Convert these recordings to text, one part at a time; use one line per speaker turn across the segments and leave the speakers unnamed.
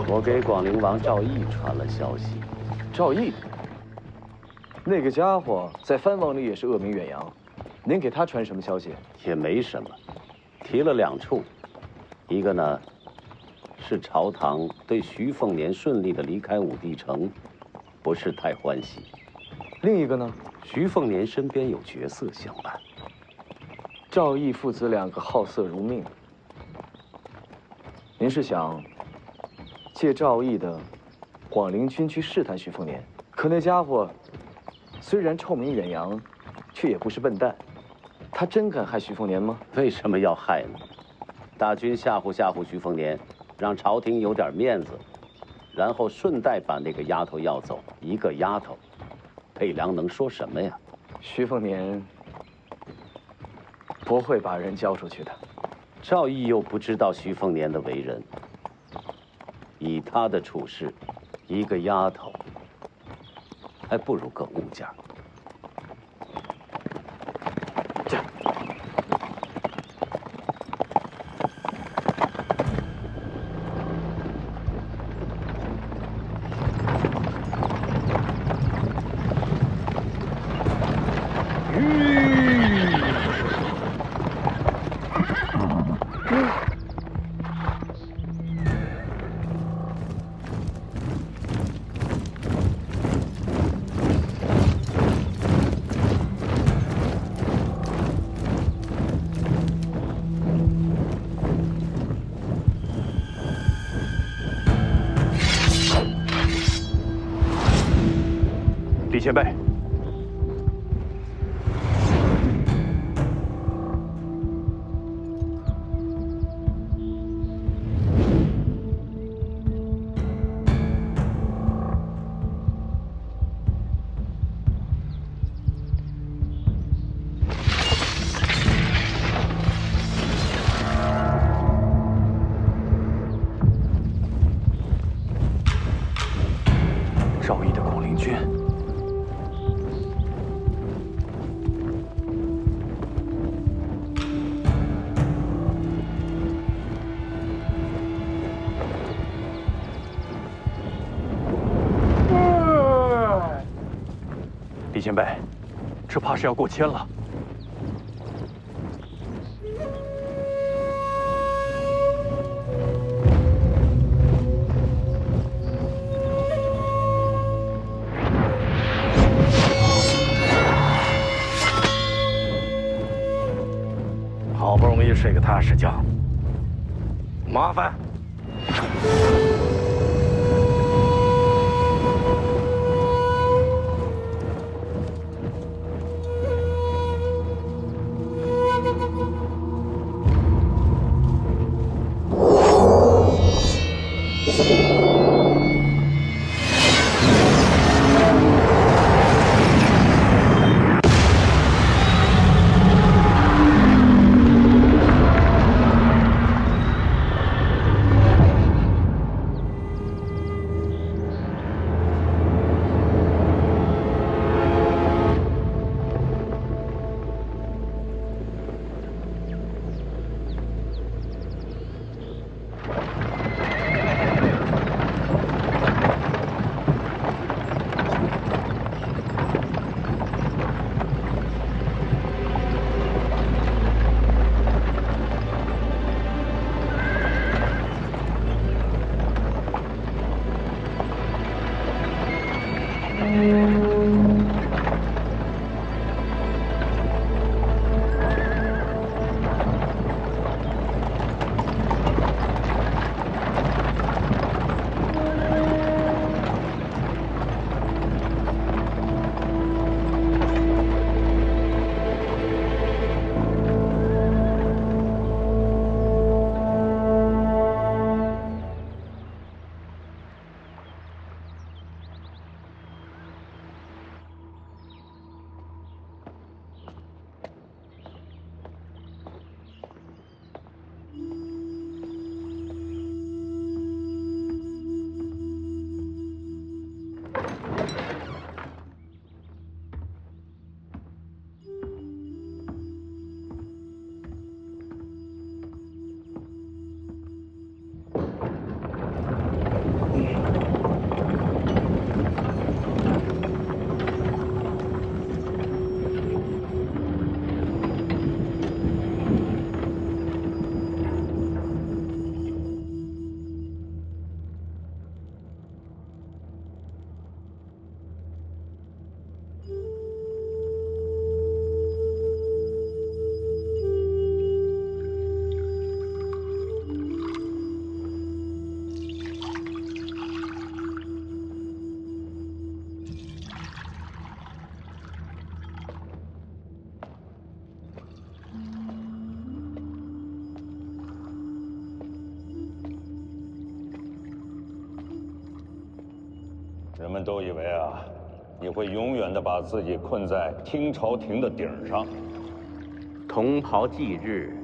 我给广陵王赵毅传了消息。
赵毅，那个家伙在藩王里也是恶名远扬，您给他传什么消息？
也没什么，提了2处，一个呢是朝堂对徐凤年顺利的离开武帝城不是太欢喜，
另一个呢，
徐凤年身边有绝色相伴。
赵毅父子2个好色如命，您是想借赵毅的广陵军去试探徐凤年？可那家伙虽然臭名远扬，却也不是笨蛋，他真敢害徐凤年吗？
为什么要害呢？大军吓唬吓唬徐凤年，让朝廷有点面子，然后顺带把那个丫头要走。一个丫头，佩良能说什么呀？
徐凤年不会把人交出去的。
赵毅又不知道徐凤年的为人，以他的处事，一个丫头还不如个物件。
这。
李前辈，赵毅的广陵军。李前辈，这怕是要过千了。
好不容易睡个踏实觉，麻烦。
人们都以为啊，你会永远的把自己困在听朝廷的顶上。
同袍忌日，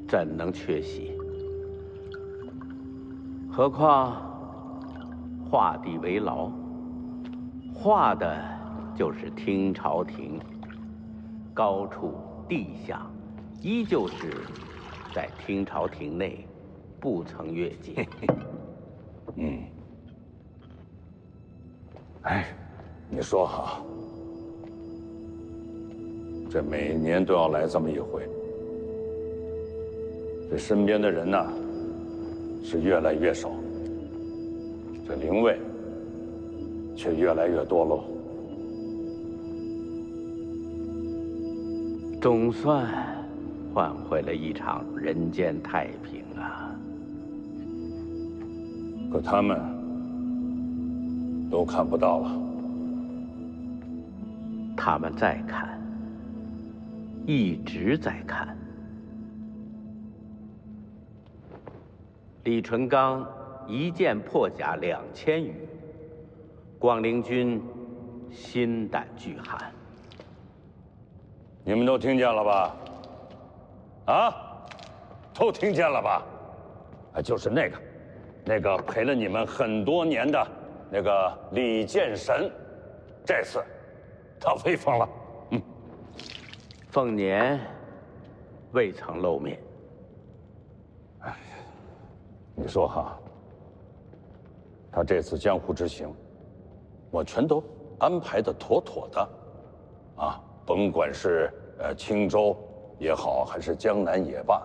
怎能缺席？何况画地为牢，画的就是听朝廷，高处地下，依旧是在听朝廷内，不曾越界。
哎，你说哈，这每年都要来这么一回，这身边的人呢，是越来越少，这灵位却越来越多喽。
总算换回了一场人间太平啊！
可他们都看不到了。
他们在看，一直在看。李淳罡一剑破甲2000余，广陵军心胆俱寒。
你们都听见了吧？啊，都听见了吧？啊，就是那个陪了你们很多年的那个李剑神，这次他威风了。
凤年未曾露面。
你说哈，他这次江湖之行，我全都安排的妥妥的，啊，甭管是青州也好，还是江南也罢，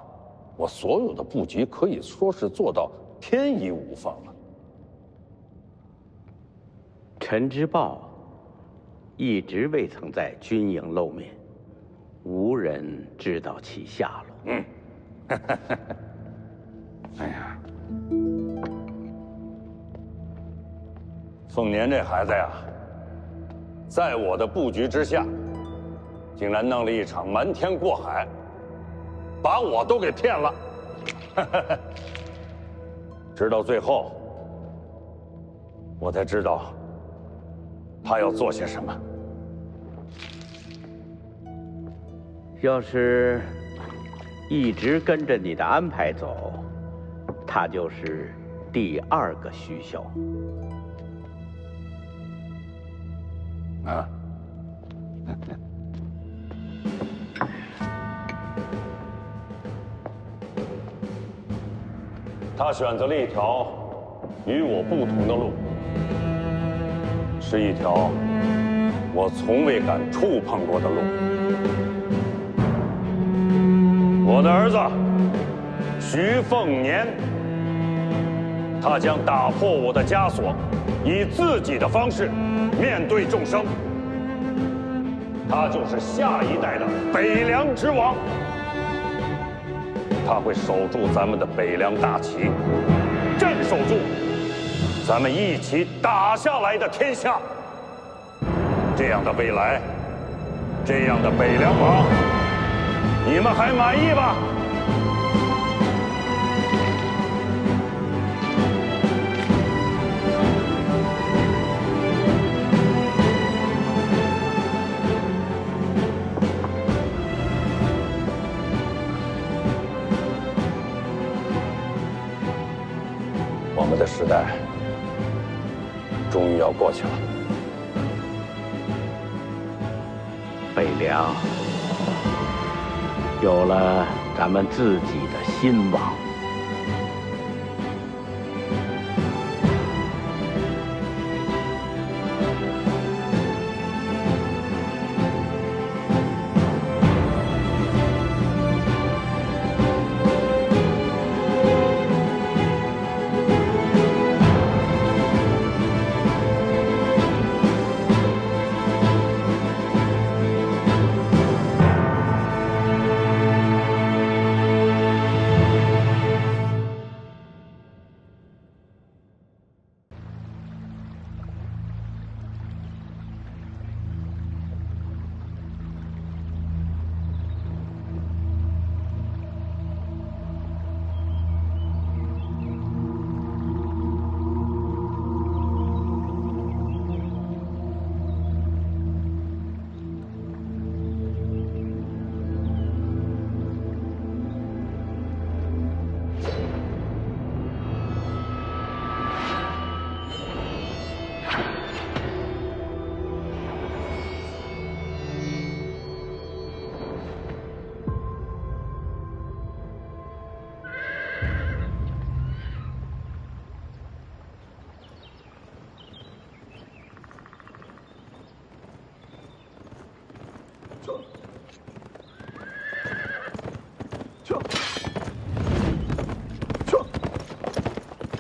我所有的布局可以说是做到天衣无缝了。
陈之豹一直未曾在军营露面，无人知道其下落。
哎呀，凤年这孩子呀，在我的布局之下，竟然弄了一场瞒天过海，把我都给骗了。直到最后，我才知道他要做些什么。
要是一直跟着你的安排走，他就是第2个徐骁。
啊，他选择了一条与我不同的路，是一条我从未敢触碰过的路。我的儿子徐凤年，他将打破我的枷锁，以自己的方式面对众生。他就是下一代的北凉之王，他会守住咱们的北凉大旗，镇守住咱们一起打下来的天下。这样的未来，这样的北凉王，你们还满意吧？我们的时代终于要过去了。
北凉有了咱们自己的新王。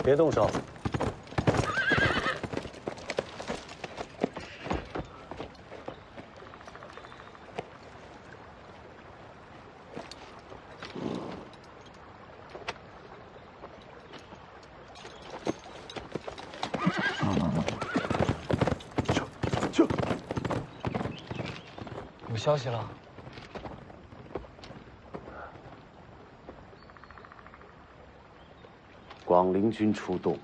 别动手。
有消息了。
广陵军出动，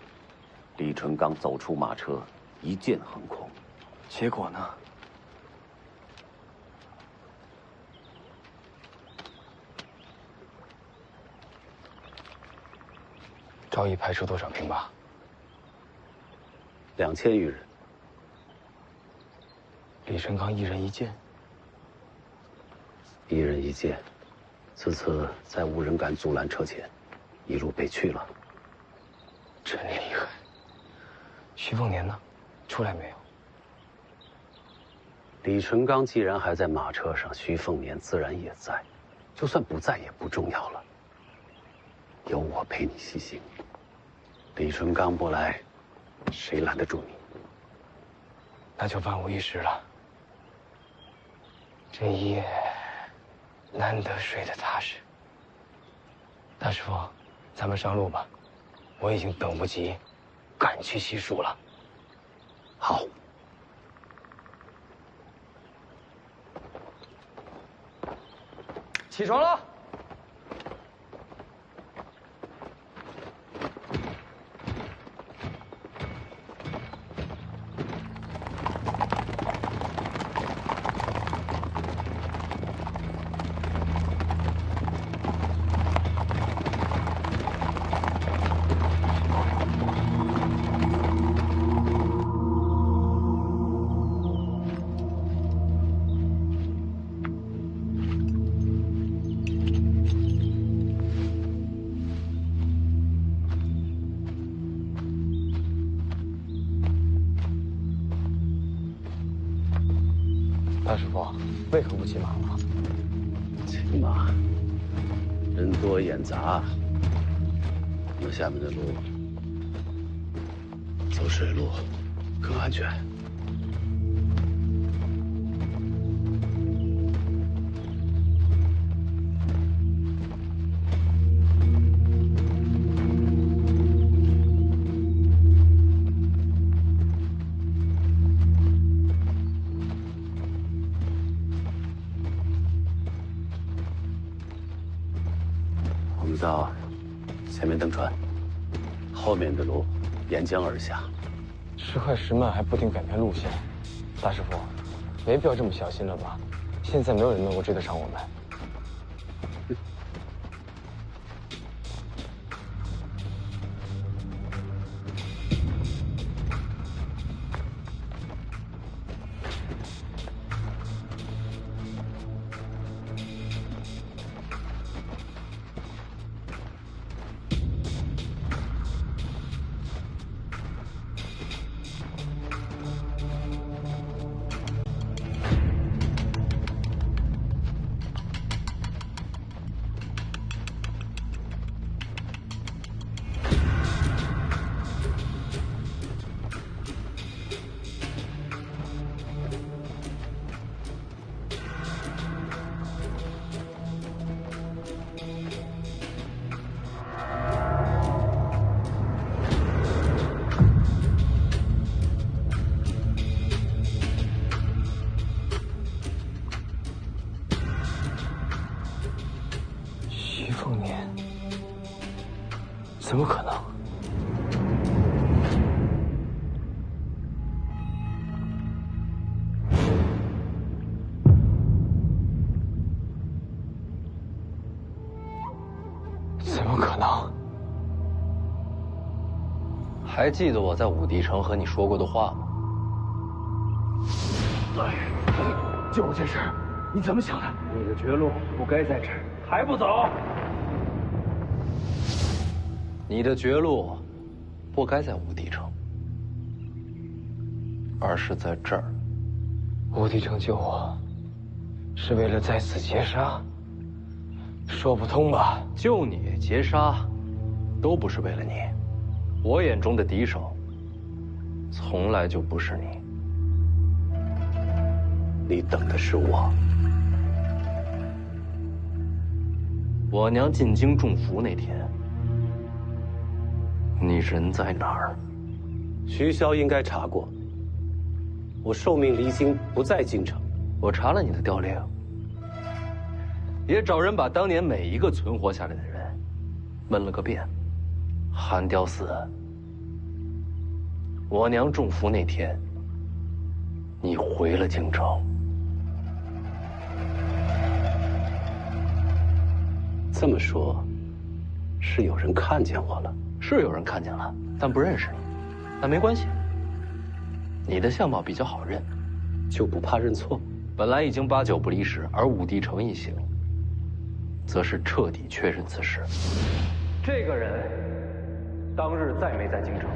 李淳刚走出马车，一剑横空。
结果呢？
赵毅派出多少兵马
？2000余人。
李淳刚一人一剑。
一人一剑，此次再无人敢阻拦车前，一路被去了。
真厉害！徐凤年呢？出来没有？
李淳刚既然还在马车上，徐凤年自然也在，就算不在也不重要了。有我陪你西行。李淳刚不来，谁拦得住你？
那就万无一失了。这一夜难得睡得踏实。大师傅，咱们上路吧，我已经等不及赶去西蜀了。
好。
起床了。
大师傅，为何不骑马了？
骑马，人多眼杂。那下面的路，走水路更安全。我们到前面登船，后面的路沿江而下。
时快时慢还不停改变路线，大师傅，没必要这么小心了吧？现在没有人能够追得上我们。徐凤年，怎么可能？怎么可能？
还记得我在武帝城和你说过的话吗？
就这事，你怎么想的？
你的绝路不该在这儿，还不走？
你的绝路不该在武帝城，而是在这儿。
武帝城救我，是为了在此劫杀？说不通吧？
就你劫杀，都不是为了你。我眼中的敌手，从来就不是你。你等的是我。我娘进京中伏那天，你人在哪儿？
徐骁应该查过，我受命离京，不在京城。
我查了你的调令，也找人把当年每一个存活下来的人问了个遍。韩雕寺，我娘中伏那天，你回了京城。
这么说，是有人看见我了？
是有人看见了，但不认识你。但没关系，你的相貌比较好认，
就不怕认错？
本来已经8九不离十，而武帝诚一行，则是彻底确认此事。这个人当日再没在京城。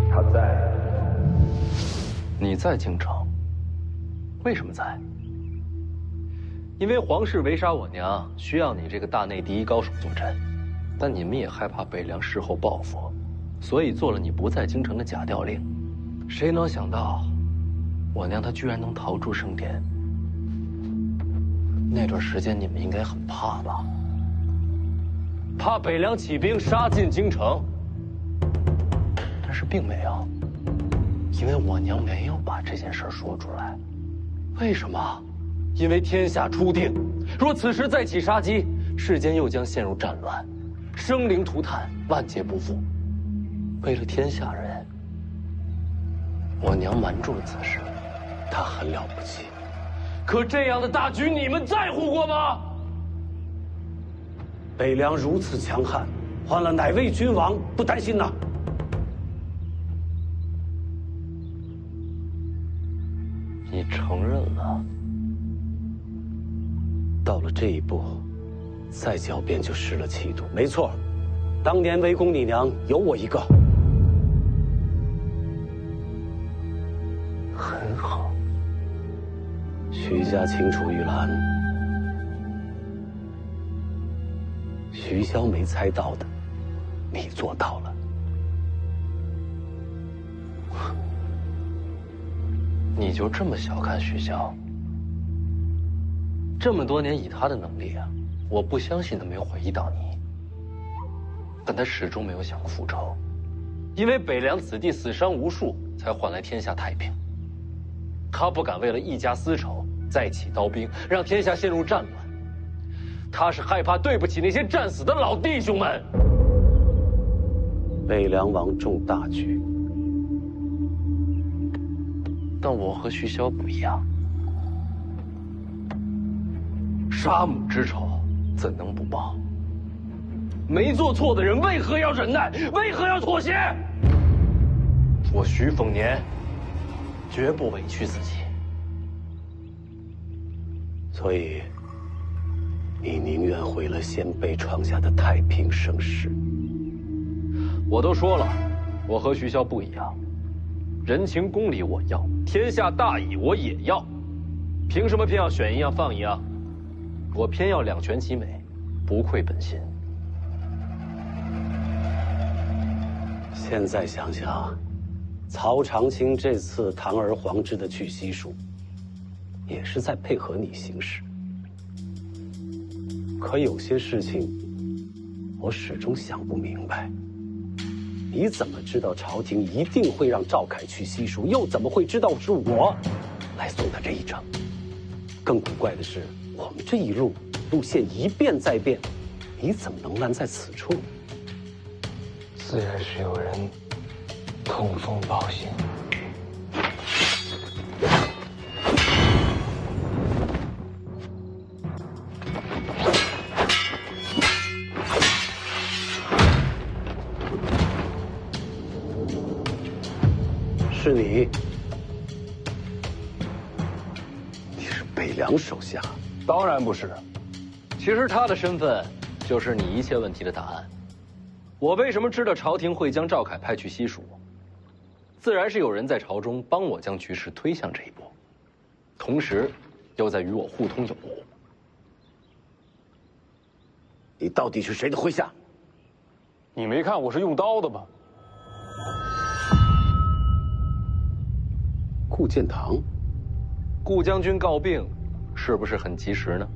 他在。你在京城，为什么在？因为皇室围杀我娘，需要你这个大内第一高手坐镇，但你们也害怕北凉事后报复，所以做了你不在京城的假调令。谁能想到，我娘她居然能逃出升天？那段时间你们应该很怕吧？怕北凉起兵杀进京城，但是并没有。因为我娘没有把这件事说出来，为什么？因为天下初定，若此时再起杀机，世间又将陷入战乱，生灵涂炭，万劫不复。为了天下人，我娘瞒住了此事。
她很了不起，
可这样的大局，你们在乎过吗？
北凉如此强悍，换了哪位君王不担心呐？
你承认了？
到了这一步，再狡辩就失了气度。没错，当年围攻你娘有我一个。
很好。
徐家清除玉兰，徐骁没猜到的，你做到了。
你就这么小看徐骁？这么多年以他的能力啊，我不相信他没有怀疑到你。但他始终没有想过复仇，因为北凉子弟死伤无数，才换来天下太平。他不敢为了一家私仇再起刀兵，让天下陷入战乱。他是害怕对不起那些战死的老弟兄们。
北凉王重大局。
但我和徐骁不一样，杀母之仇怎能不报？没做错的人为何要忍耐？为何要妥协？我徐凤年绝不委屈自己。
所以，你宁愿毁了先辈创下的太平盛世？
我都说了，我和徐骁不一样。人情公理我要，天下大义我也要，凭什么偏要选一样放一样？我偏要两全其美，不愧本心。
现在想想，曹长青这次堂而皇之的去西蜀，也是在配合你行事。可有些事情，我始终想不明白。你怎么知道朝廷一定会让赵凯去西蜀？又怎么会知道是我来送他这一程？更古怪的是，我们这一路线一变再变，你怎么能拦在此处？
自然是有人通风报信。
是你？你是北凉手下？
当然不是。其实他的身份就是你一切问题的答案。我为什么知道朝廷会将赵凯派去西蜀？自然是有人在朝中帮我将局势推向这一步，同时又在与我互通有无。
你到底是谁的麾下？
你没看我是用刀的吗？
顾建堂，
顾将军告病，是不是很及时呢？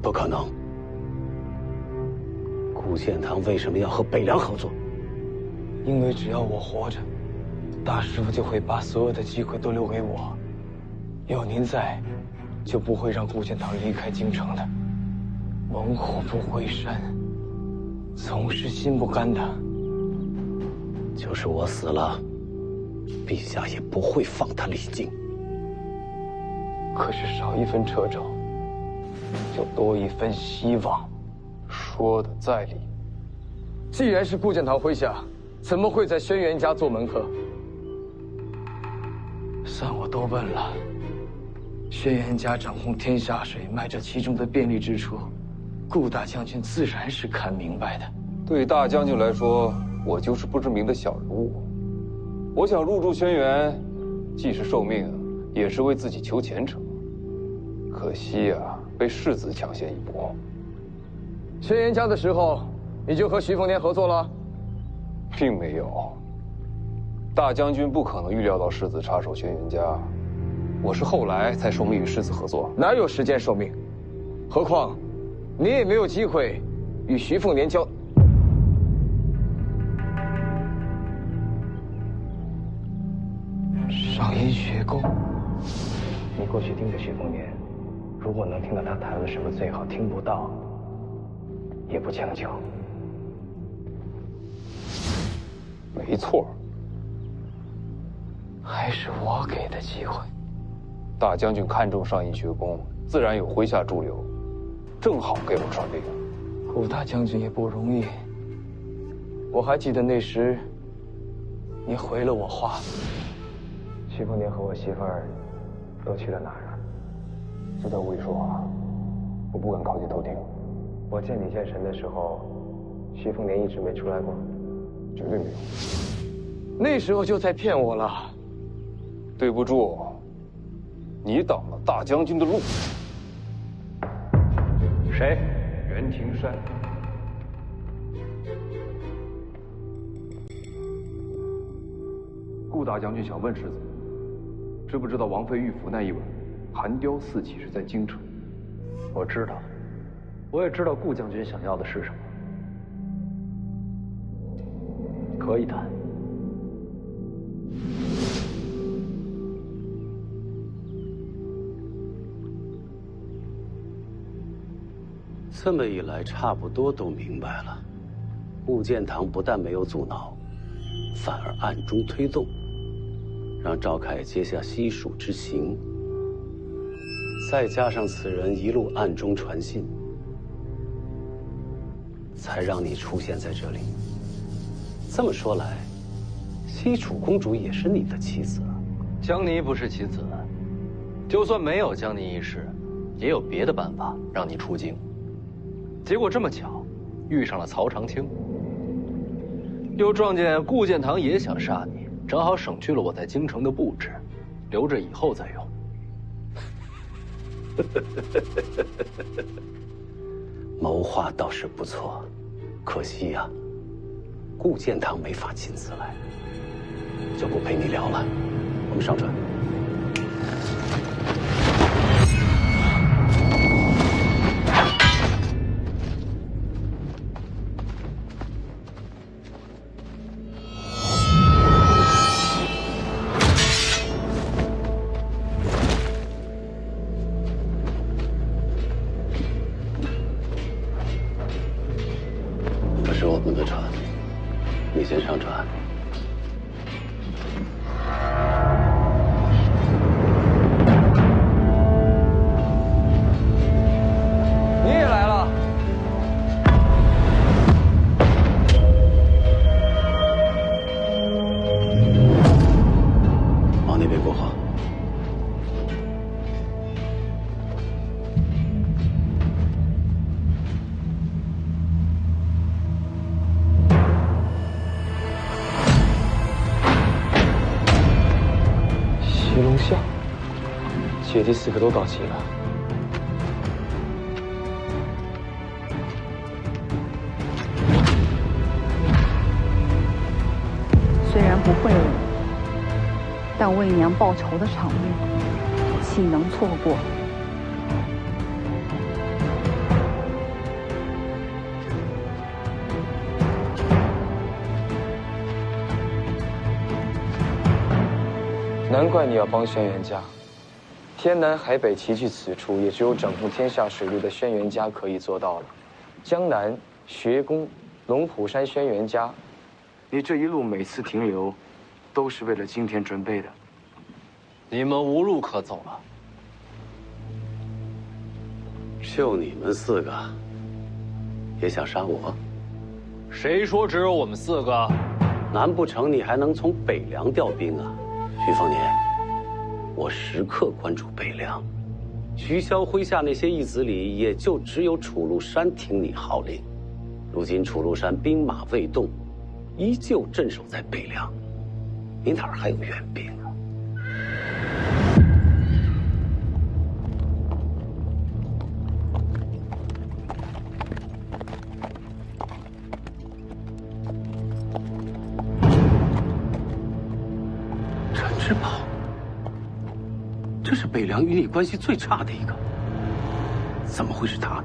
不可能。顾建堂为什么要和北凉合作？
因为只要我活着，大师傅就会把所有的机会都留给我。有您在，就不会让顾建堂离开京城的。猛虎不回山，总是心不甘的。
就是我死了，陛下也不会放他离京。
可是少一分掣肘，就多一分希望。
说的在理。
既然是顾建堂麾下，怎么会在轩辕家做门客？算我多问了。轩辕家掌控天下水脉这其中的便利之处，顾大将军自然是看明白的。
对大将军来说，我就是不知名的小人物。我想入驻轩辕，既是受命，也是为自己求前程。可惜呀，被世子抢先一步。
轩辕家的时候，你就和徐凤年合作了？
并没有。大将军不可能预料到世子插手轩辕家，我是后来才受命与世子合作。
哪有时间受命？何况，你也没有机会与徐凤年交。上阴学宫，你过去盯着徐凤年，如果能听到他谈了什么，最好听不到，也不将就。
没错，
还是我给的机会。
大将军看重上阴学宫，自然有麾下驻留，正好给我传令。
顾大将军也不容易。我还记得那时，你回了我话。徐凤年和我媳妇儿都去了哪儿啊？
就在屋里说话，我不敢靠近偷听。
我见你见神的时候，徐凤年一直没出来过。
绝对没有。
那时候就在骗我了。
对不住，你挡了大将军的路。
谁？袁庭山。顾大将军想问世子，知不知道王妃玉府那一晚，寒雕四起是在京城？
我知道，我也知道顾将军想要的是什么。可以谈。
这么一来，差不多都明白了。顾建堂不但没有阻挠，反而暗中推动，让赵凯接下西蜀之行。再加上此人一路暗中传信，才让你出现在这里。这么说来，西楚公主也是你的妻子啊？
江离不是妻子，就算没有江离一事，也有别的办法让你出京。结果这么巧，遇上了曹长青，又撞见顾建堂也想杀你，正好省去了我在京城的布置，留着以后再用。
谋划倒是不错，可惜呀，顾建堂没法亲自来，就不陪你聊了。我们上船。这是我们的船，你先上船。
你也来了。
往那边过河。
阶梯4个都到齐了。
虽然不会了，但为娘报仇的场面，岂能错过？
难怪你要帮轩辕家，天南海北齐聚此处，也只有掌控天下水陆的轩辕家可以做到了。江南、学宫、龙虎山轩辕家，你这一路每次停留，都是为了今天准备的。
你们无路可走了。
就你们4个，也想杀我？
谁说只有我们4个？
难不成你还能从北凉调兵啊？徐凤年，我时刻关注北凉。徐骁麾下那些义子里，也就只有楚禄山听你号令。如今楚禄山兵马未动，依旧镇守在北凉，你哪儿还有援兵啊？陈之宝，这是北凉与你关系最差的一个，怎么会是他？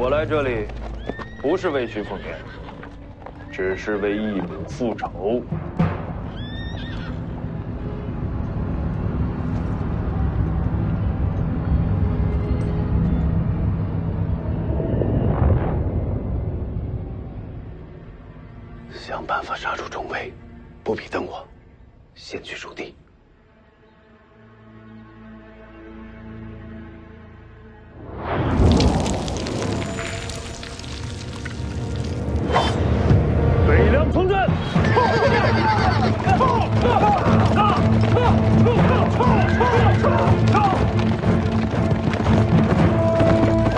我来这里，不是为徐凤年，只是为义母复仇。
想办法杀出重围，不必等我，先去驻地。
北凉冲阵！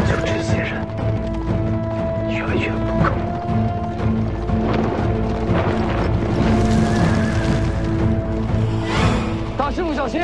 就这些人，远远不够。
大师傅小心！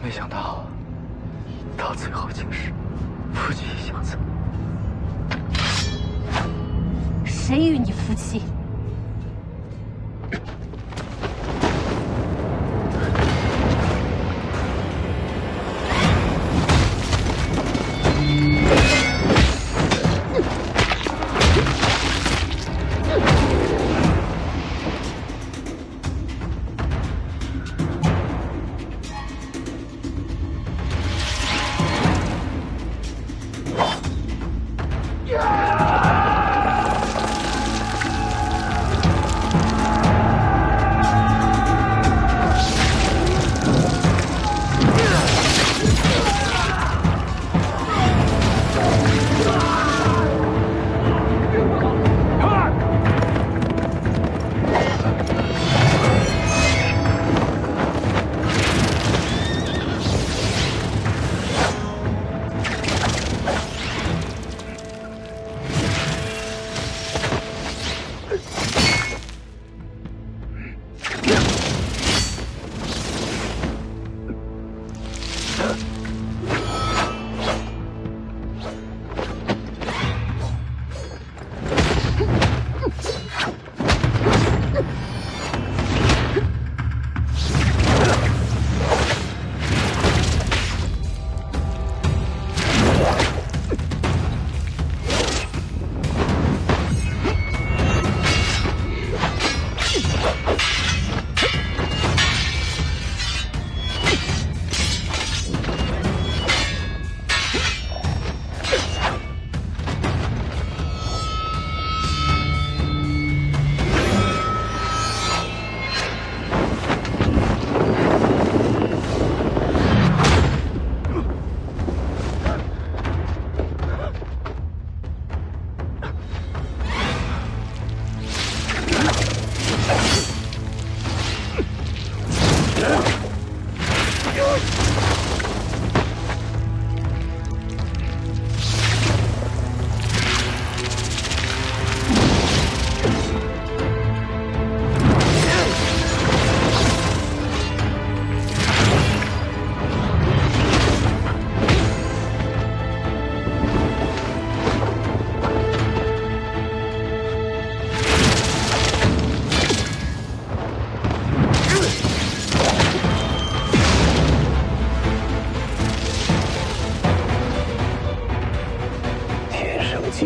没想到，到最后竟是夫妻相赠。
谁与你夫妻？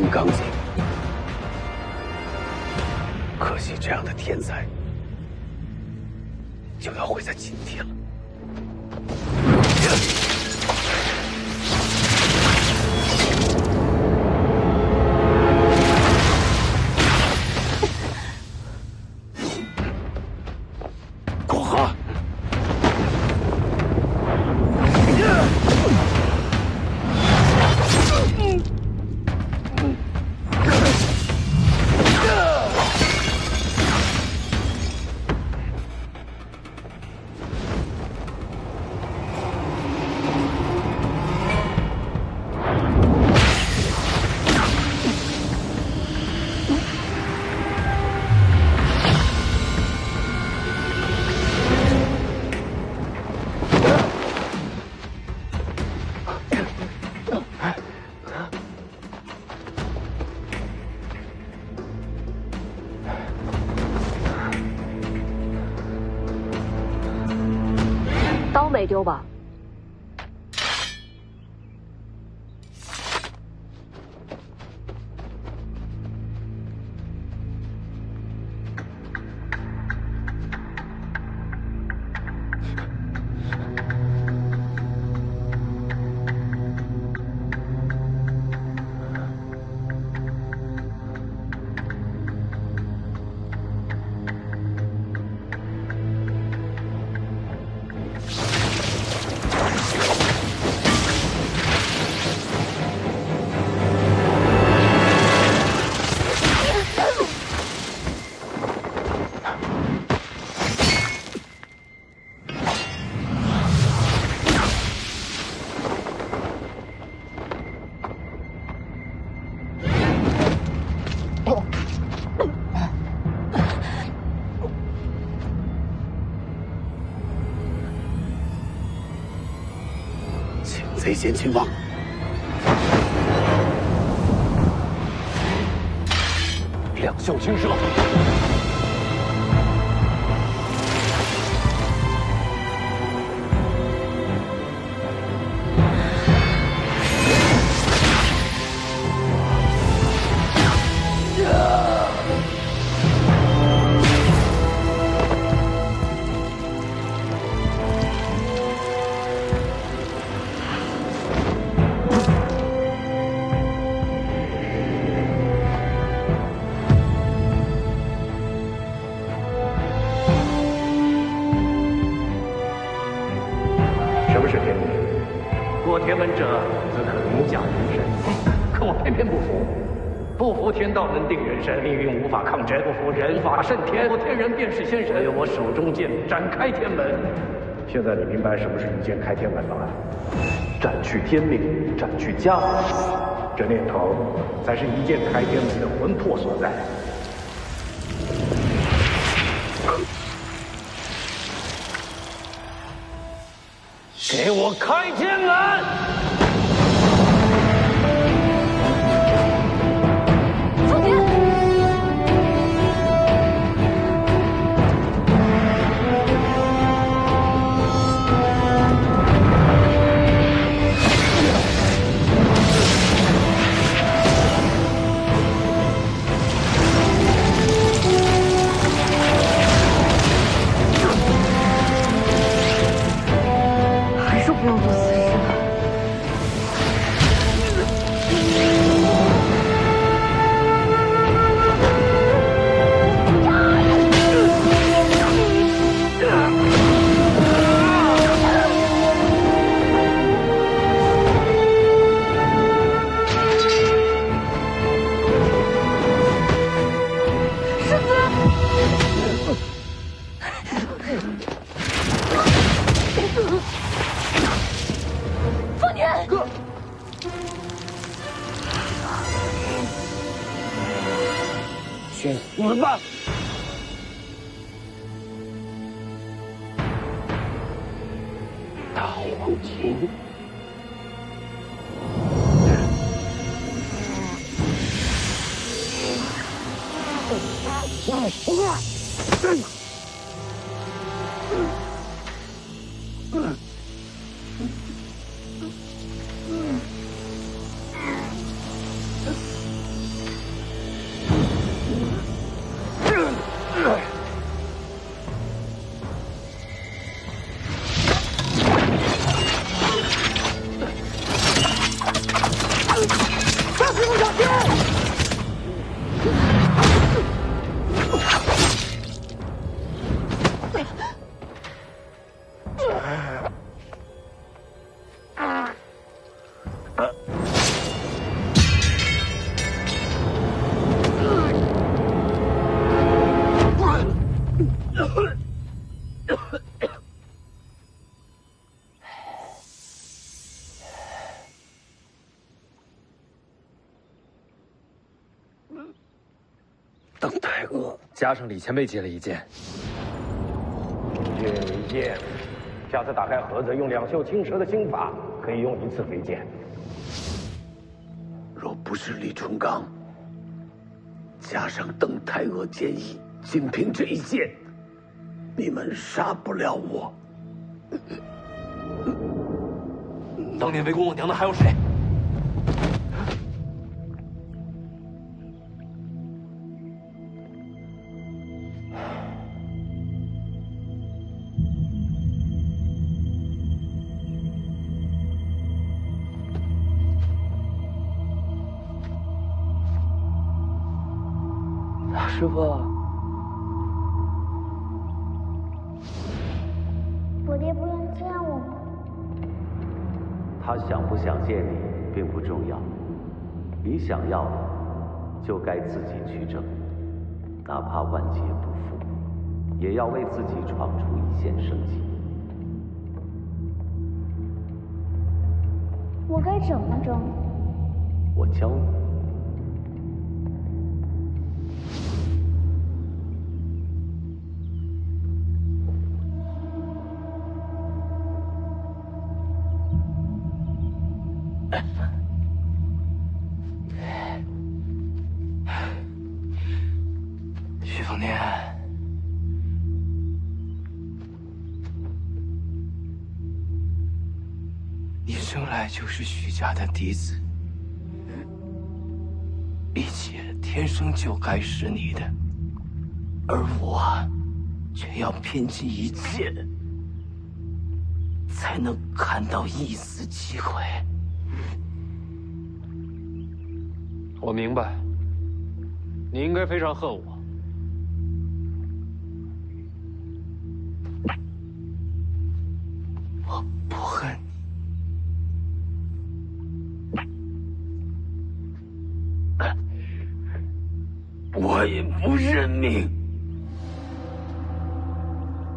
金刚经。可惜这样的天才，就要毁在今天了。广寒。
刀没丢吧？贼先擒王，
两袖轻射。
什么是天命？过天门者，则可凌驾人神。可我偏偏不服，不服天道能定人神，命运无法抗争；不服人法胜天，我天人便是仙神。有我手中剑，展开天门。现在你明白什么是一剑开天门了？斩去天命，斩去家法，这念头才是一剑开天门的魂魄所在。 给我开天门！
凤年，还是不要做死事了。 凤年，哥，
去死吧！大黄金。
邓太阿
加上李前辈接了一件。
借你一件，下次打开盒子，用两袖青蛇的心法，可以用1次飞剑。
若不是李淳罡，加上邓太阿剑意，仅凭这一剑，你们杀不了我。
当年围攻我娘的还有谁？
师傅，
我爹不愿见我吗？
他想不想见你并不重要，你想要的就该自己去争，哪怕万劫不复，也要为自己闯出一线生机。
我该怎么争？
我教你。
徐凤年，你生来就是徐家的嫡子，一切天生就该是你的，而我却要拼尽一切，才能看到一丝机会。
我明白，你应该非常恨我。
我不恨你，我也不认命，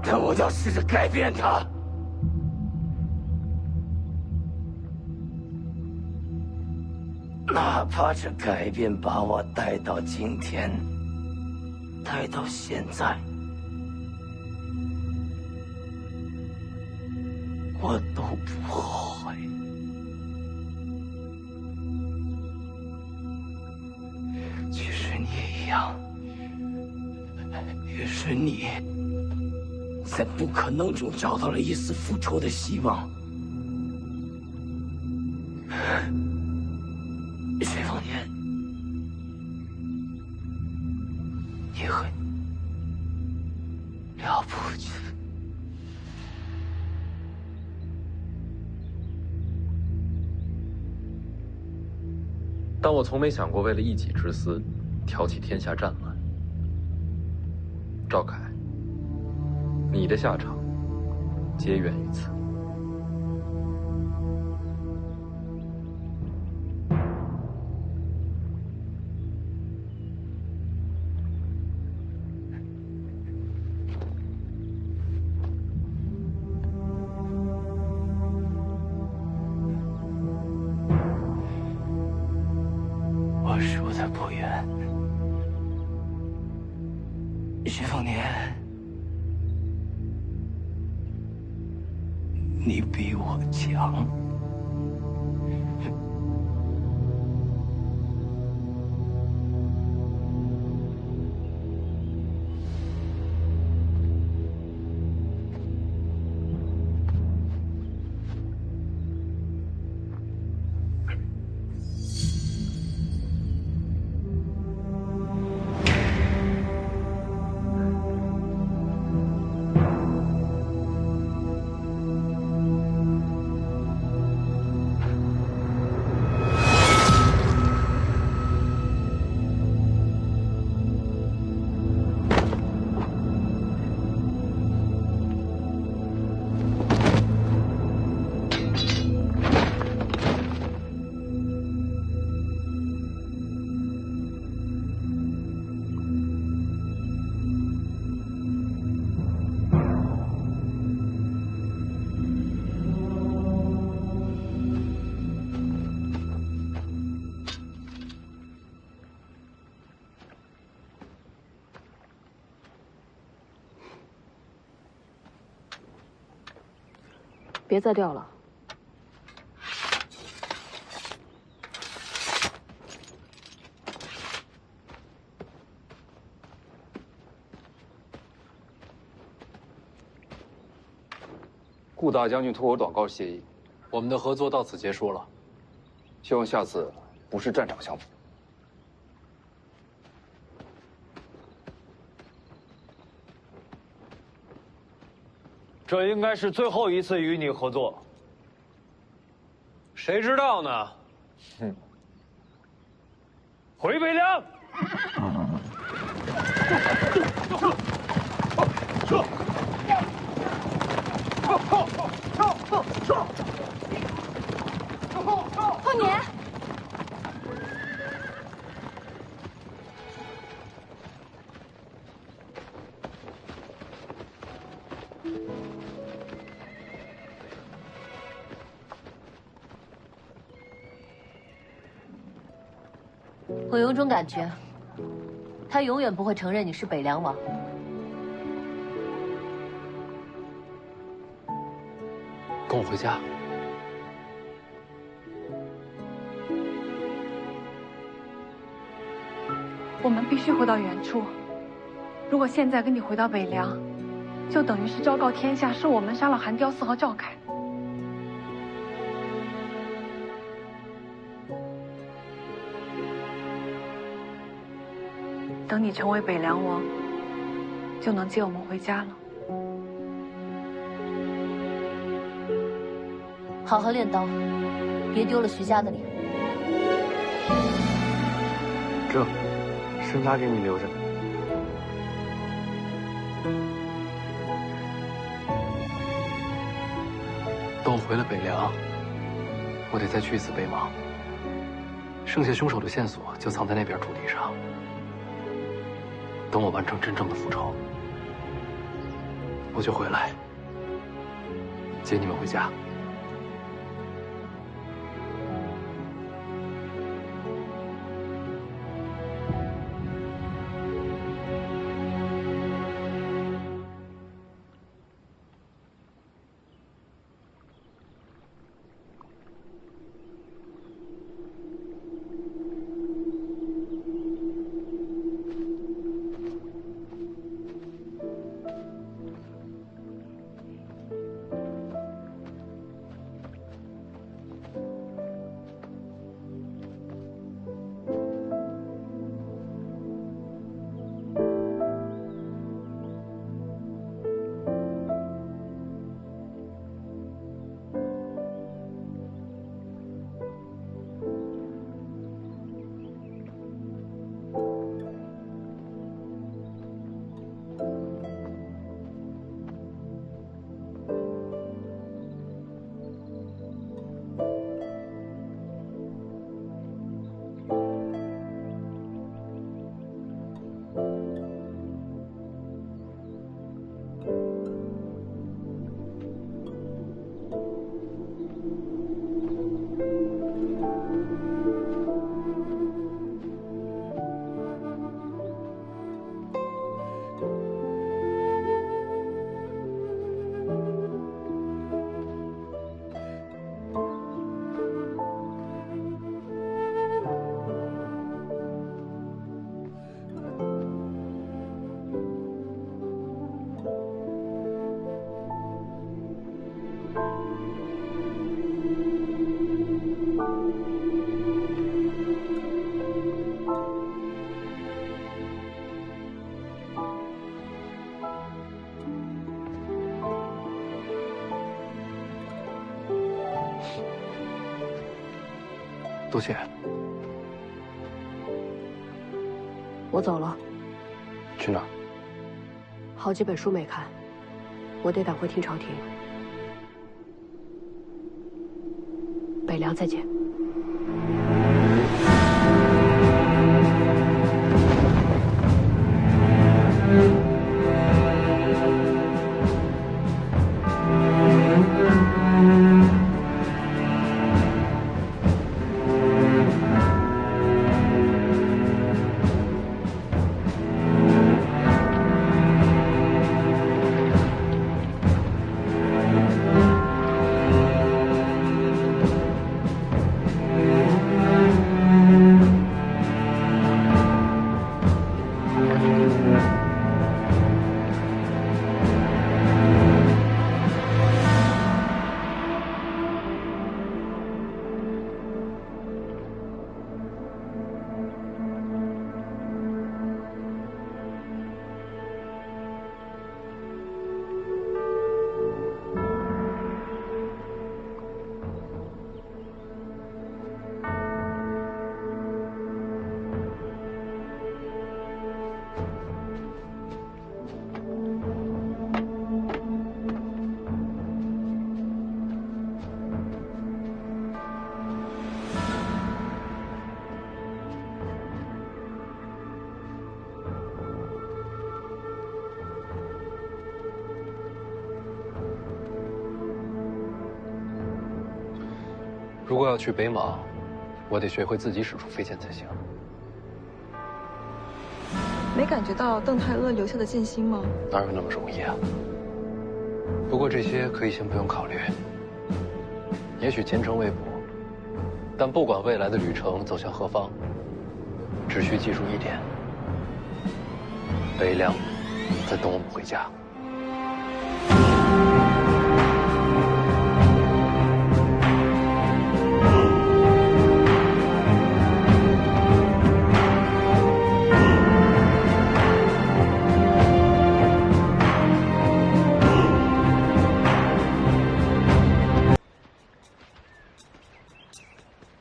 但我要试着改变它。哪怕这改变把我带到今天，带到现在，我都不后悔。其实你也一样，也是你，在不可能中找到了一丝复仇的希望。徐凤年，你很了不起。
但我从没想过为了一己之私，挑起天下战乱。赵凯，你的下场皆源于此。
我输的不远，徐凤年，你比我强。
别再掉了。
顾大将军托我祷告谢意，
我们的合作到此结束了。
希望下次不是战场相逢。
这应该是最后一次与你合作，谁知道呢？回北凉。
凤年，
我有种感觉，他永远不会承认你是北凉王。
跟我回家。
我们必须回到原处。如果现在跟你回到北凉，就等于是昭告天下，是我们杀了韩雕嗣和赵凯。等你成为北凉王，就能接我们回家了。
好好练刀，别丢了徐家的脸。
这，生杀给你留着。
等我回了北凉，我得再去一次北邙。剩下凶手的线索就藏在那边土地上。等我完成真正的复仇，我就回来接你们回家。多谢。
我走了。
去哪儿？
好几本书没看，我得赶回听朝廷。北凉再见。
如果要去北莽，我得学会自己使出飞剑才行。
没感觉到邓太阿留下的剑心吗？
哪有那么容易啊？不过这些可以先不用考虑。也许前程未卜，但不管未来的旅程走向何方，只需记住一点：北凉在等我们回家。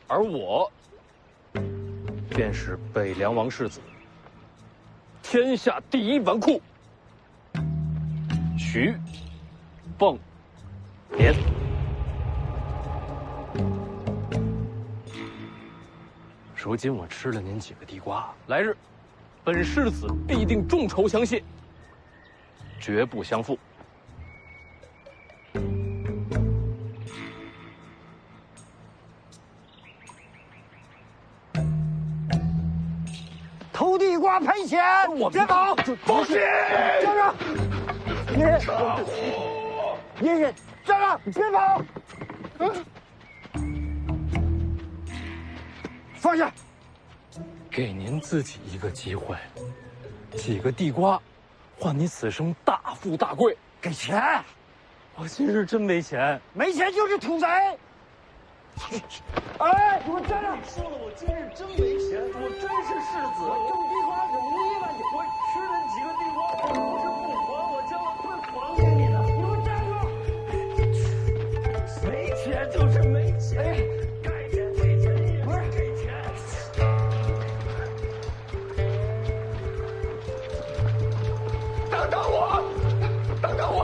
而我，便是北凉王世子，天下第一纨绔徐凤年。如今我吃了您几个地瓜，来日，本世子必定重酬相谢，绝不相负。
偷地瓜赔钱，别跑！
放心，
站着！爷爷，站着！别跑！放下！
给您自己一个机会，几个地瓜，换你此生大富大贵。
给钱！
我今日真没钱，
没钱就是土贼！哎，给我站着！
说了，我今日真没钱，我真是世子，
种地瓜容易吗？
我吃了几个地瓜，我不是不还，我将来会还给你的。
你给我站
住！没钱就是没钱，该钱给钱也不是给钱。
等等我，等等我。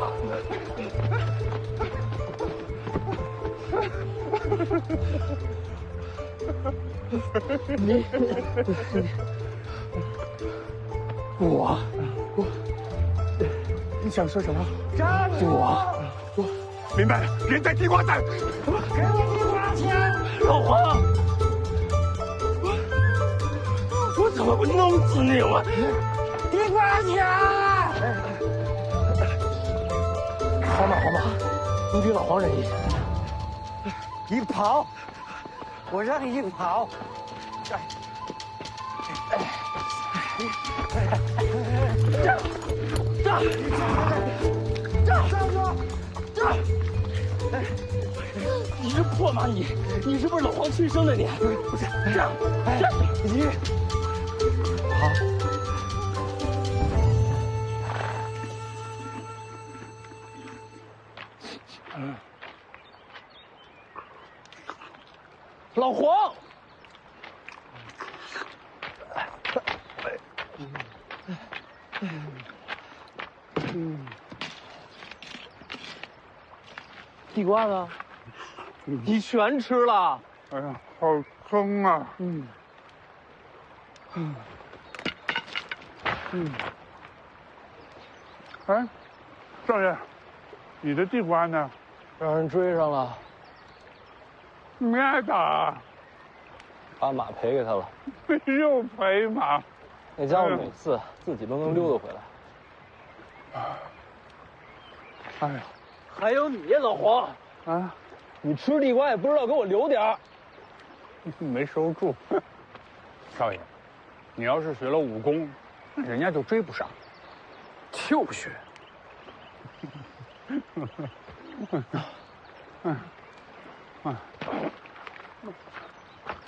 你想说什么？
站住！我明白了，人在地瓜蛋。
给我地瓜钱！
老黄，我怎么会弄死你？我
地瓜钱！
黄马，你比老黄忍一下。
你跑，我让你跑。站住！
你这破马，你是不是老黄亲生的你？不是，站！
你
好。
老黄，
地瓜呢？
你全吃了？
哎呀，好坑啊！哎，少爷，你的地瓜呢？
让人追上了，
没挨打，
把马赔给他了。
又赔马。
那家伙每次自己都能溜达回来。
哎呀，
还有你老黄
啊，
你吃地瓜也不知道给我留点儿。
没收住。少爷，你要是学了武功，人家就追不上。
就不学。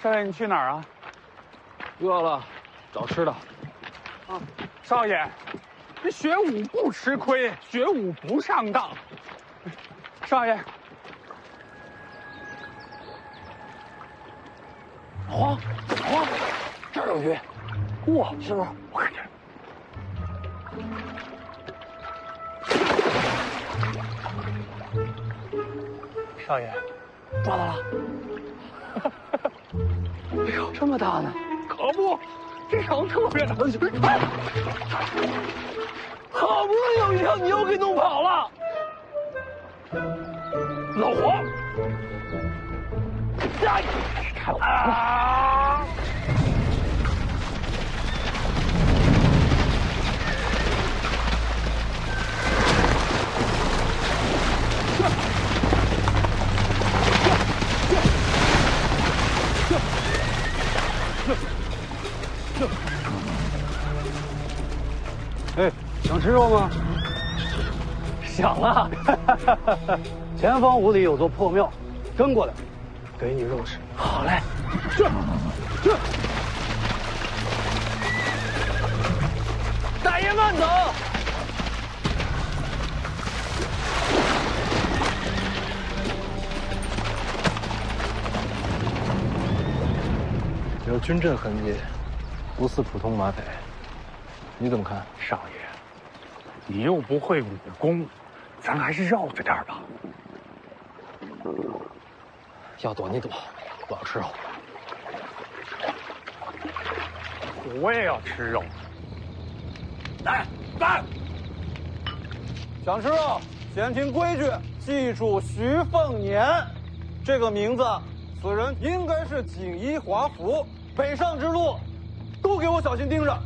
少爷，你去哪儿啊？
饿了，找吃的。
啊，少爷，这学武不吃亏，学武不上当。少爷，
黄，这儿有鱼。哇，是不是？
我看见了。少爷，
抓到了！哎呦，这么大呢！
可不，这条特别大的鱼。
好不容易有一条，你又给弄跑了。老黄，
啊！
哎，想吃肉吗？
想啊！
前方5里有座破庙，跟过来，给你肉吃。
好嘞。
去。
大爷慢走。
有军阵痕迹，不似普通马匪。你怎么看，
少爷？你又不会武功，咱还是绕着点吧。
要躲你躲，我要吃肉。
我也要吃肉。来，
想吃肉，先听规矩，记住徐凤年这个名字。此人应该是锦衣华服，北上之路都给我小心盯着。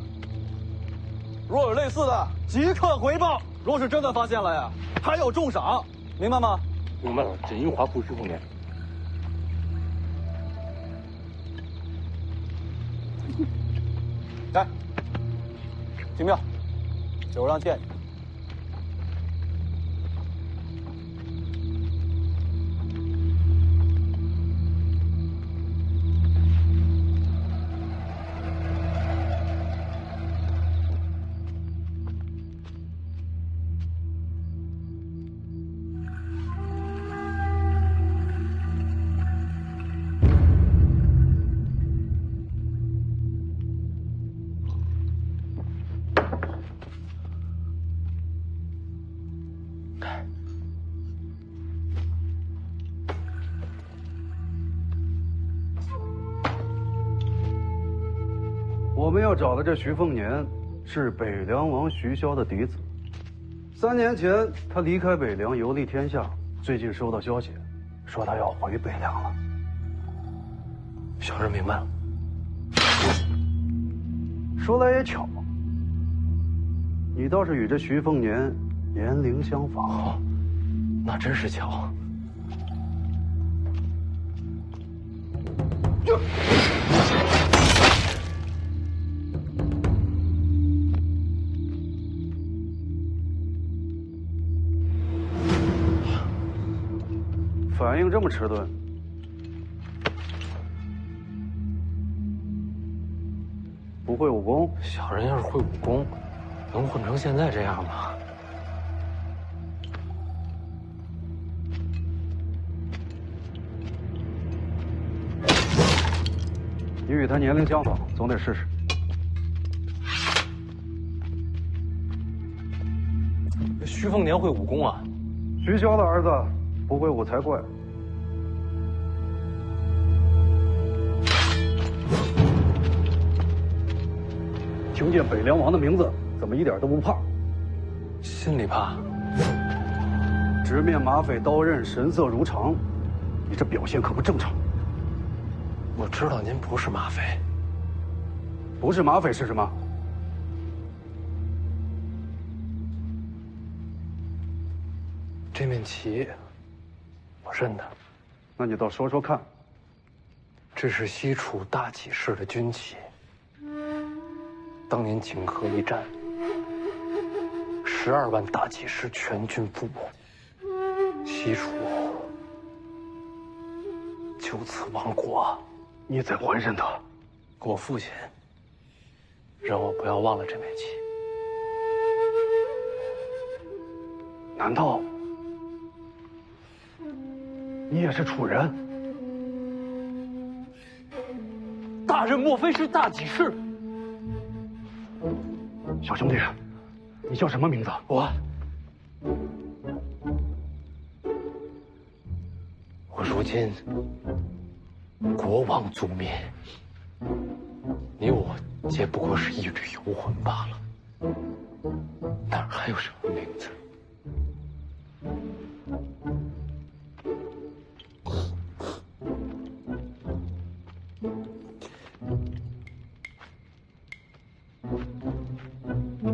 若有类似的，即刻回报。若是真的发现了呀，还有重赏，明白吗？
明白了。锦衣华服徐凤年。
来，进庙，酒让见你。我们要找的这徐凤年，是北凉王徐骁的嫡子。3年前，他离开北凉，游历天下。最近收到消息，说他要回北凉了。
小人明白了。
说来也巧，你倒是与这徐凤年年龄相仿。
哦，那真是巧。
反应这么迟钝，不会武功？
小人要是会武功，能混成现在这样吗？
你与他年龄相仿，总得试试。
徐凤年会武功啊？
徐骁的儿子不会武才怪。听见北凉王的名字，怎么一点都不怕？
心里怕。
直面马匪刀刃，神色如常，你这表现可不正常。
我知道您不是马匪。
不是马匪是什么？
这面旗，我认得。
那你倒说说看。
这是西楚大起士的军旗。当年锦河一战，12万大起士全军覆没，西楚就此亡国。
你怎会认得？
我父亲让我不要忘了这面旗。
难道你也是楚人？
大人莫非是大起士？
小兄弟，你叫什么名字？
我如今国亡族灭，你我皆不过是一缕游魂罢了，哪儿还有什么名字？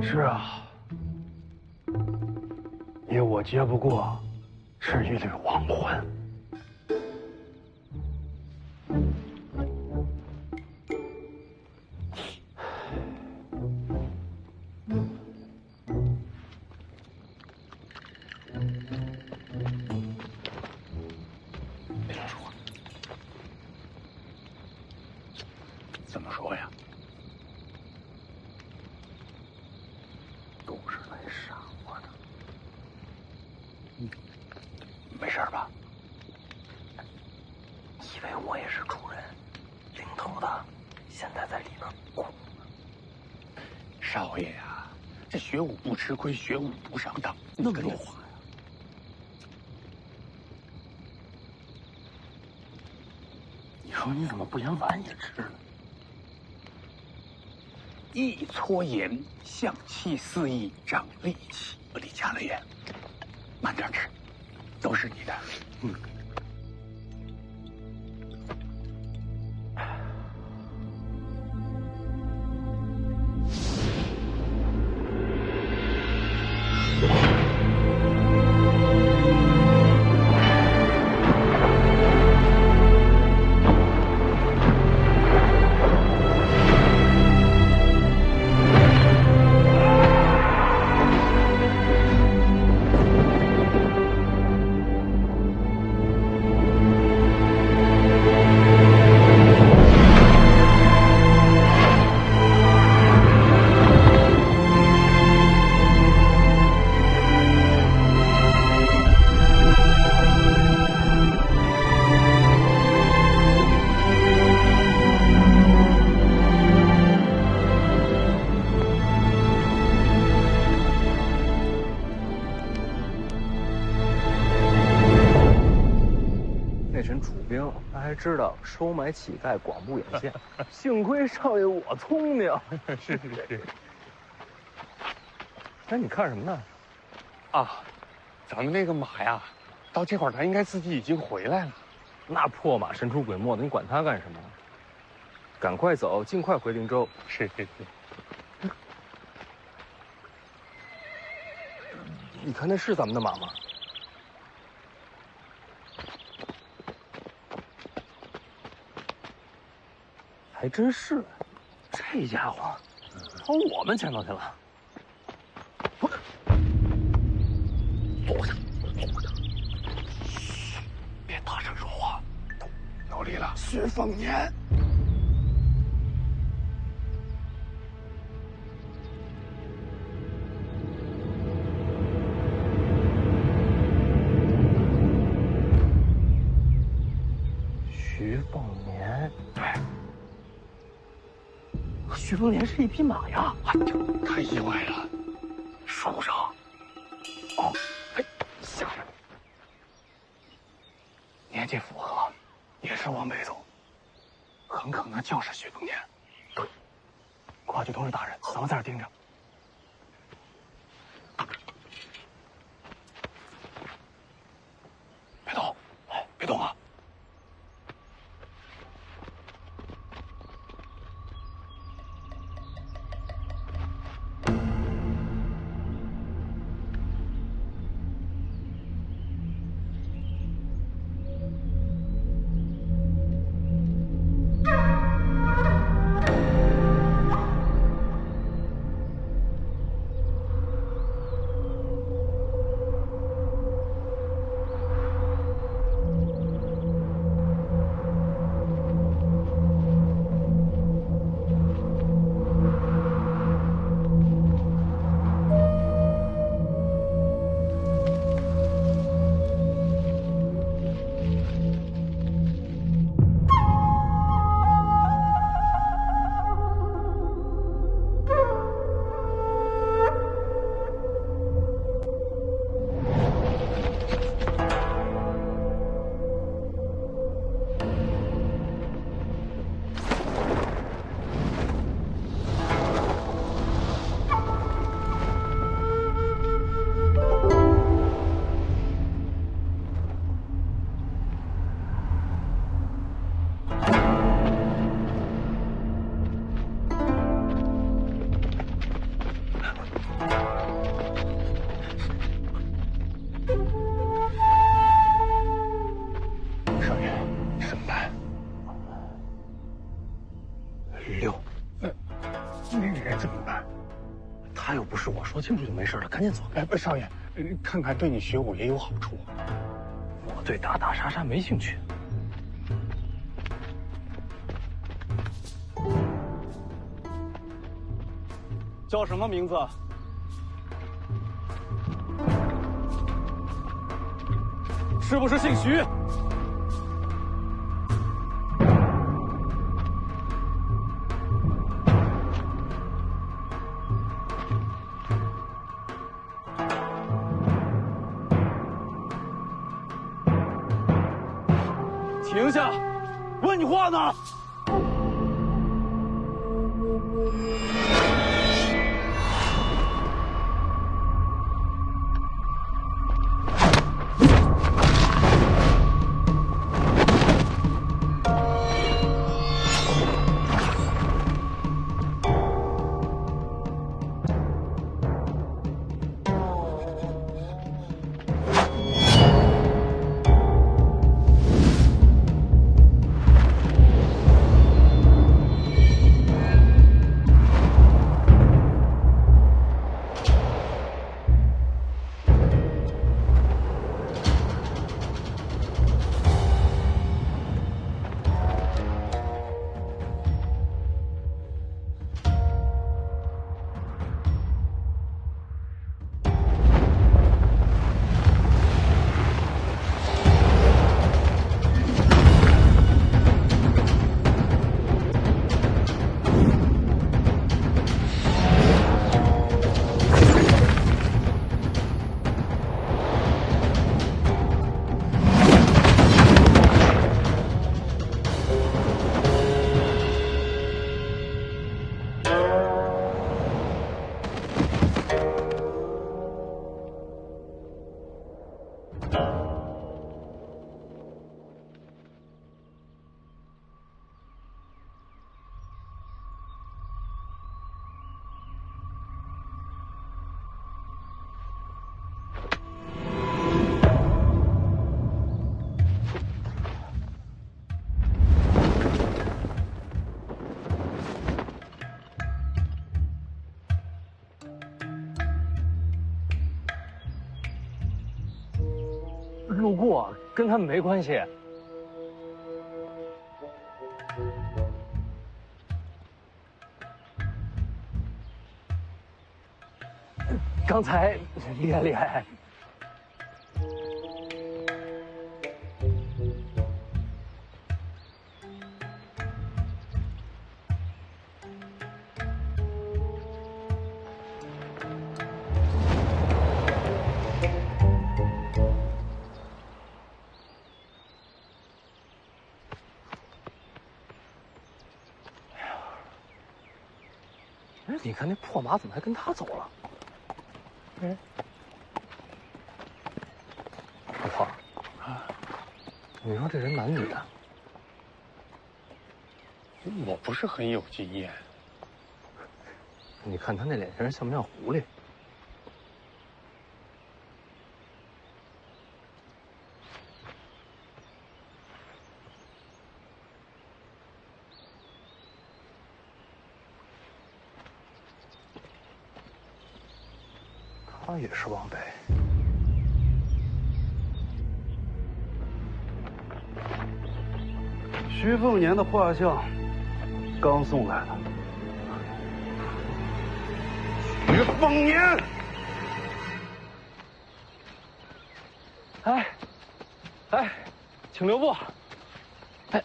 是啊，因为我接不过，是一缕亡魂。
别说话。怎么说呀？都是来杀我的。没事吧？以为我也是主人，领头的现在在里边哭呢。少爷呀，这学武不吃亏，学武不上当，那么多话呀。你说你怎么不连碗也吃了？一撮盐，象气四溢，长力气。我离家了远，慢点吃，都是你的。
还知道收买乞丐，广布眼线，幸亏少爷我聪明。
是是是。
哎，你看什么呢？
啊，咱们那个马呀，到这会儿它应该自己已经回来了。
那破马神出鬼没的，你管它干什么？赶快走，尽快回灵州。
是是是。
你看那是咱们的马吗？还真是，这家伙朝我们前头去了。
坐下，坐下。嘘，别大声说话。有理了，徐凤年。
徐凤年，
对。
徐凤年是一匹马呀！
哎呀，太意外了，树上。哦，哎，下来。年纪符合，也是往北走，很可能就是徐凤年。对，快去通知大人，咱们在这盯着。别动，哎，别动啊！ 6。那个人怎么办？他又不是我说清楚就没事了，赶紧走。哎，少爷，看看对你学武也有好处。我对打打杀杀没兴趣。
叫什么名字？是不是姓徐？停下！问你话呢！
路过，跟他们没关系。刚才厉害厉害。你看那破马怎么还跟他走了？哎，老黄啊，你说这人男女的？
我不是很有经验。
你看他那脸型像不像狐狸？他也是往北。
徐凤年的画像刚送来的。徐凤年，
哎，哎，请留步。哎，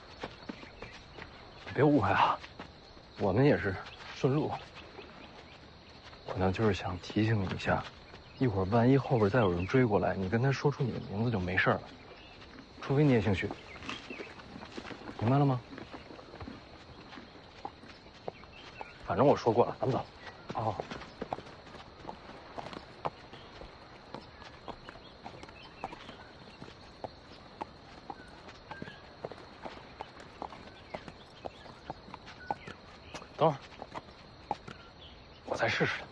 别误会啊，我们也是顺路。我呢就是想提醒你一下。一会儿万一后边再有人追过来，你跟他说出你的名字就没事了，除非你也姓徐，明白了吗？反正我说过了，咱们走。哦。等会儿，我再试试。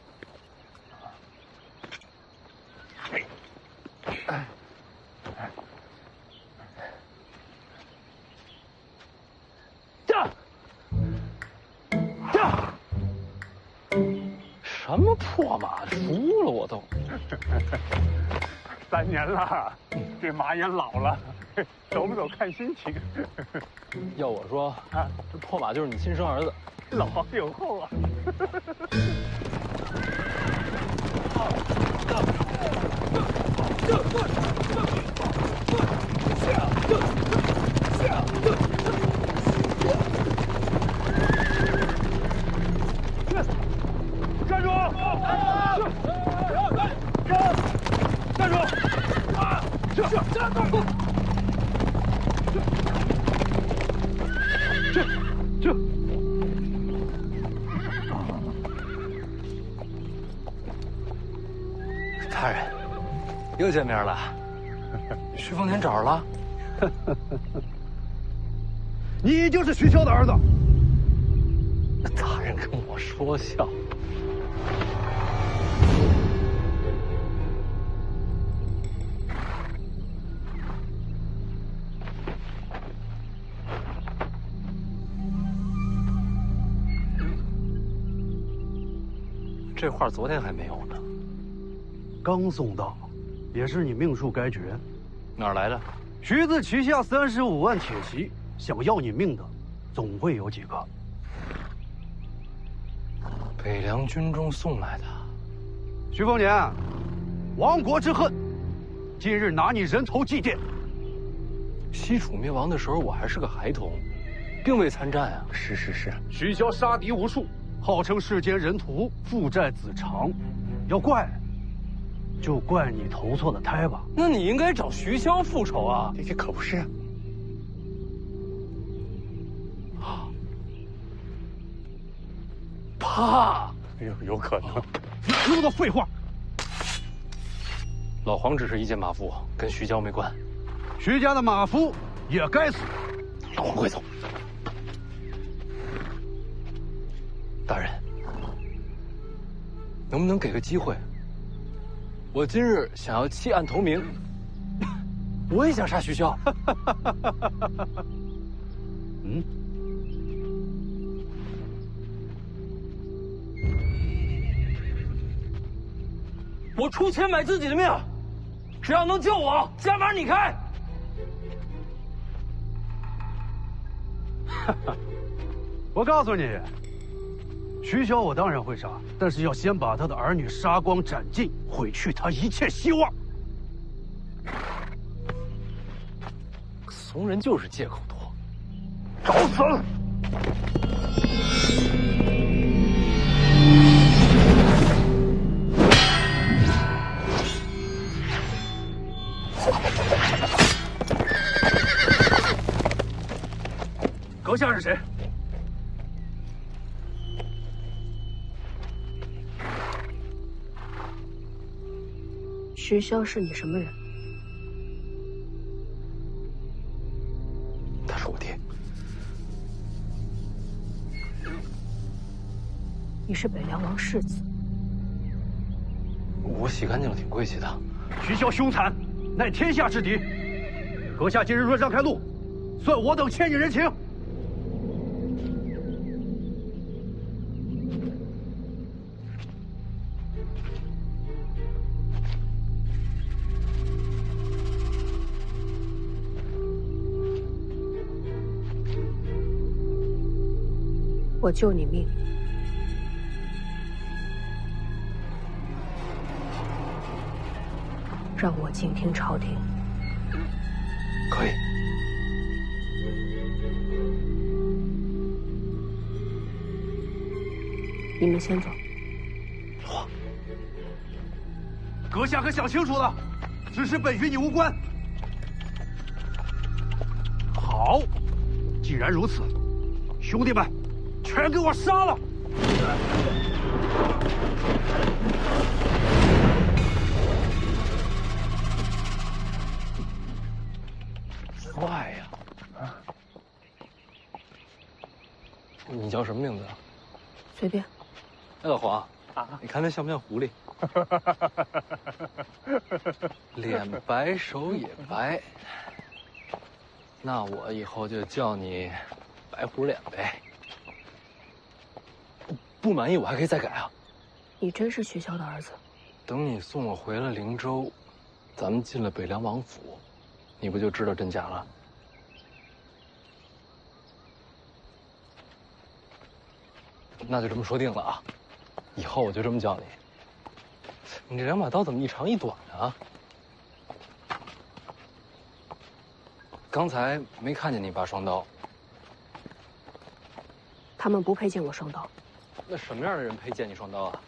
什么破马，输了我都。
3年了，这马也老了，走不走看心情。
要我说啊，这破马就是你亲生儿子，
老王有后啊。站住！站住！
大人，又见面了。徐凤年找着了。
你就是徐骁的儿子。
大人跟我说笑。这画昨天还没有呢，
刚送到，也是你命数该绝。
哪儿来的？
徐子旗下35万铁骑，想要你命的，总会有几个。
北凉军中送来的。
徐凤年，亡国之恨，今日拿你人头祭奠。
西楚灭亡的时候，我还是个孩童，并未参战啊。
是。徐骁杀敌无数，号称世间人屠，父债子偿。要怪，就怪你投错了胎吧。
那你应该找徐骁复仇啊！
这可不是。
怕？
有可能。哪那么多废话！
老黄只是一介马夫，跟徐骁没关。
徐家的马夫也该死。
老黄，快走！大人，能不能给个机会？我今日想要弃暗投明，我也想杀徐骁。我出钱买自己的命，只要能救我，加码你开。
我告诉你，徐骁我当然会杀，但是要先把他的儿女杀光斩尽，毁去他一切希望。
怂人就是借口多，
找死！阁下是谁？
徐骁是你什么人？
他是我爹。
你是北凉王世子。
我洗干净了，挺贵气的。
徐骁凶残，乃天下之敌。阁下今日若让开路，算我等欠你人情。
我救你命，让我静听朝廷。
可以。
你们先走。
阁下可想清楚了，此事本与你无关。好，既然如此，兄弟们，全给我杀了！
坏呀！你叫什么名字啊？
随便。
哎，老黄啊，你看他像不像狐狸？脸白手也白，那我以后就叫你白狐脸呗。不满意我还可以再改啊。
你真是学校的儿子？
等你送我回了灵州，咱们进了北凉王府，你不就知道真假了？那就这么说定了啊！以后我就这么叫你。你这2把刀怎么一长一短啊？刚才没看见你拔双刀。
他们不配见我双刀。
那什么样的人配见你双刀啊？